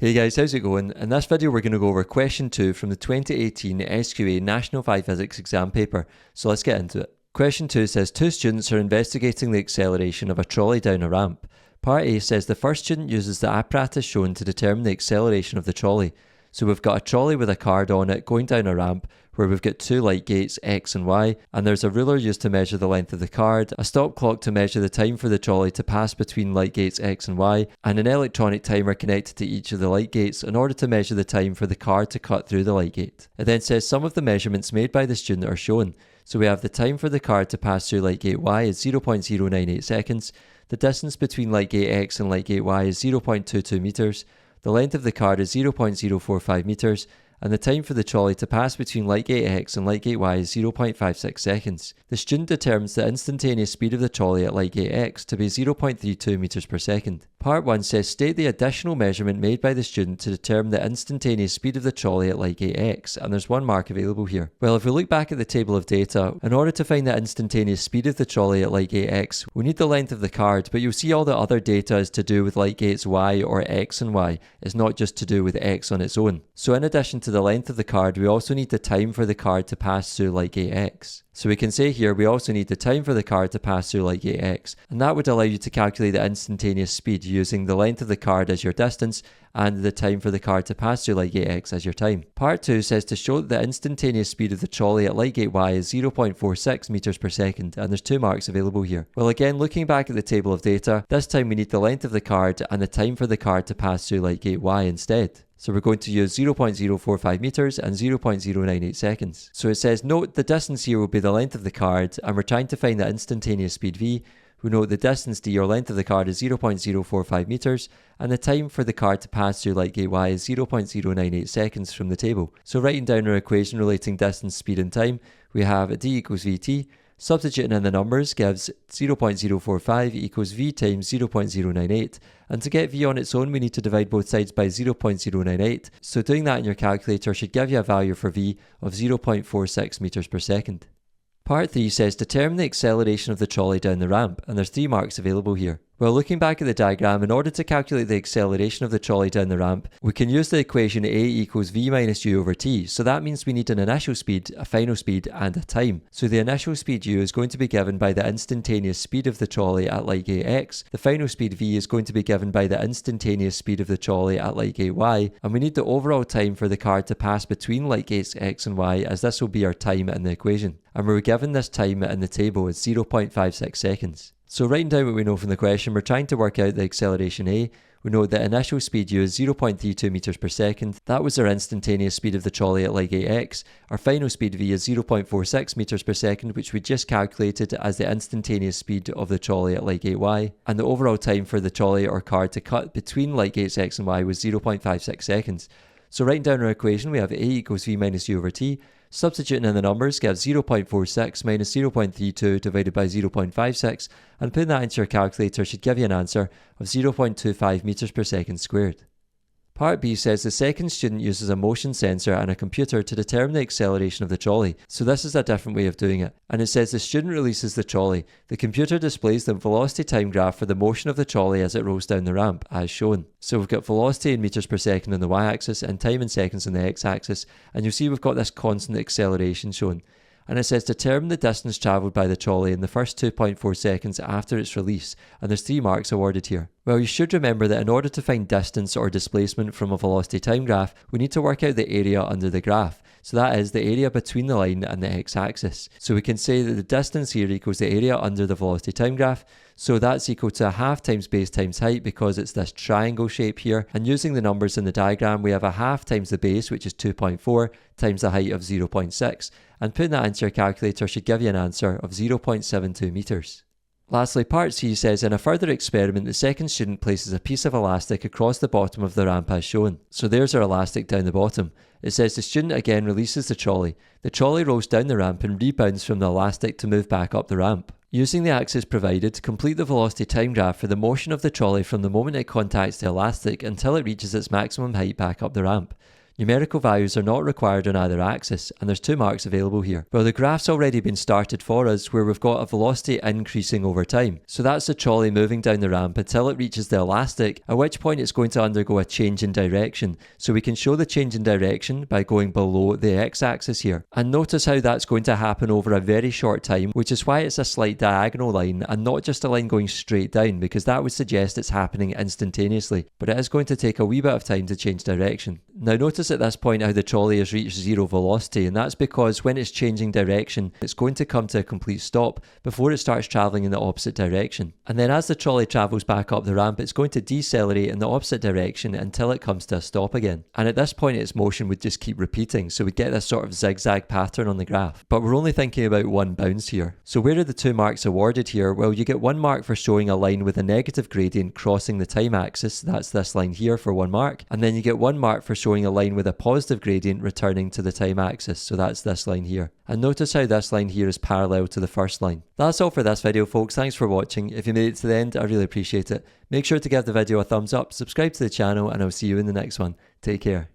Hey guys, how's it going? In this video we're going to go over question 2 from the 2018 SQA National 5 Physics exam paper, so let's get into it. Question 2 says two students are investigating the acceleration of a trolley down a ramp. Part A says the first student uses the apparatus shown to determine the acceleration of the trolley. So we've got a trolley with a card on it going down a ramp where we've got two light gates X and Y, and there's a ruler used to measure the length of the card, a stop clock to measure the time for the trolley to pass between light gates X and Y, and an electronic timer connected to each of the light gates in order to measure the time for the card to cut through the light gate. It then says some of the measurements made by the student are shown. So we have the time for the card to pass through light gate Y is 0.098 seconds, the distance between light gate X and light gate Y is 0.22 meters, the length of the card is 0.045 meters, and the time for the trolley to pass between light gate X and light gate Y is 0.56 seconds. The student determines the instantaneous speed of the trolley at light gate X to be 0.32 meters per second. Part 1 says state the additional measurement made by the student to determine the instantaneous speed of the trolley at light gate X, and there's one mark available here. Well, if we look back at the table of data, in order to find the instantaneous speed of the trolley at light gate X, we need the length of the card, but you'll see all the other data is to do with light gates Y or X and Y. It's not just to do with X on its own. So in addition to the length of the card, we also need the time for the card to pass through light gate X. So we can say here we also need the time for the card to pass through light gate X, and that would allow you to calculate the instantaneous speed using the length of the card as your distance and the time for the card to pass through light gate X as your time. Part 2 says to show that the instantaneous speed of the trolley at light gate Y is 0.46 meters per second, and there's two marks available here. Well, again, looking back at the table of data, this time we need the length of the card and the time for the card to pass through light gate Y instead. So we're going to use 0.045 meters and 0.098 seconds. So it says note the distance here will be the length of the card, and we're trying to find the instantaneous speed V. We know the distance d or length of the card is 0.045 meters, and the time for the card to pass through light gate Y is 0.098 seconds from the table. So writing down our equation relating distance, speed and time, we have d equals vt. Substituting in the numbers gives 0.045 equals v times 0.098, and to get v on its own we need to divide both sides by 0.098, so doing that in your calculator should give you a value for v of 0.46 meters per second. Part 3 says determine the acceleration of the trolley down the ramp, and there's 3 marks available here. Well, looking back at the diagram, in order to calculate the acceleration of the trolley down the ramp, we can use the equation a equals v minus u over t, so that means we need an initial speed, a final speed, and a time. So the initial speed u is going to be given by the instantaneous speed of the trolley at light gate X, the final speed v is going to be given by the instantaneous speed of the trolley at light gate Y, and we need the overall time for the card to pass between light gates X and Y, as this will be our time in the equation. And we're given this time in the table as 0.56 seconds. So writing down what we know from the question, we're trying to work out the acceleration A. We know that initial speed u is 0.32 meters per second. That was our instantaneous speed of the trolley at light gate X. Our final speed v is 0.46 meters per second, which we just calculated as the instantaneous speed of the trolley at light gate Y. And the overall time for the trolley or card to cut between light gates X and Y was 0.56 seconds. So writing down our equation, we have a equals v minus u over t. Substituting in the numbers gives 0.46 minus 0.32 divided by 0.56, and putting that into your calculator should give you an answer of 0.25 meters per second squared. Part B says the second student uses a motion sensor and a computer to determine the acceleration of the trolley. So this is a different way of doing it. And it says the student releases the trolley. The computer displays the velocity time graph for the motion of the trolley as it rolls down the ramp, as shown. So we've got velocity in meters per second on the y-axis and time in seconds on the x-axis. And you'll see we've got this constant acceleration shown. And it says determine the distance travelled by the trolley in the first 2.4 seconds after its release, and there's 3 marks awarded here. Well, you should remember that in order to find distance or displacement from a velocity time graph, we need to work out the area under the graph. So that is the area between the line and the x-axis. So we can say that the distance here equals the area under the velocity time graph. So that's equal to a half times base times height because it's this triangle shape here. And using the numbers in the diagram, we have a half times the base, which is 2.4, times the height of 0.6. And putting that into your calculator should give you an answer of 0.72 meters. Lastly, part C says in a further experiment, the second student places a piece of elastic across the bottom of the ramp as shown. So there's our elastic down the bottom. It says the student again releases the trolley. The trolley rolls down the ramp and rebounds from the elastic to move back up the ramp. Using the axis provided, complete the velocity time graph for the motion of the trolley from the moment it contacts the elastic until it reaches its maximum height back up the ramp. Numerical values are not required on either axis, and there's 2 marks available here. Well, the graph's already been started for us where we've got a velocity increasing over time. So that's the trolley moving down the ramp until it reaches the elastic, at which point it's going to undergo a change in direction. So we can show the change in direction by going below the x-axis here. And notice how that's going to happen over a very short time, which is why it's a slight diagonal line and not just a line going straight down, because that would suggest it's happening instantaneously. But it is going to take a wee bit of time to change direction. Now notice at this point how the trolley has reached 0 velocity, and that's because when it's changing direction, it's going to come to a complete stop before it starts travelling in the opposite direction. And then as the trolley travels back up the ramp, it's going to decelerate in the opposite direction until it comes to a stop again. And at this point its motion would just keep repeating, so we get this sort of zigzag pattern on the graph. But we're only thinking about one bounce here. So where are the 2 marks awarded here? Well, you get 1 mark for showing a line with a negative gradient crossing the time axis, that's this line here for 1 mark, and then you get 1 mark for showing a line with a positive gradient returning to the time axis, so that's this line here. And notice how this line here is parallel to the first line. That's all for this video, folks. Thanks for watching. If you made it to the end, I really appreciate it. Make sure to give the video a thumbs up, subscribe to the channel, and I'll see you in the next one. Take care.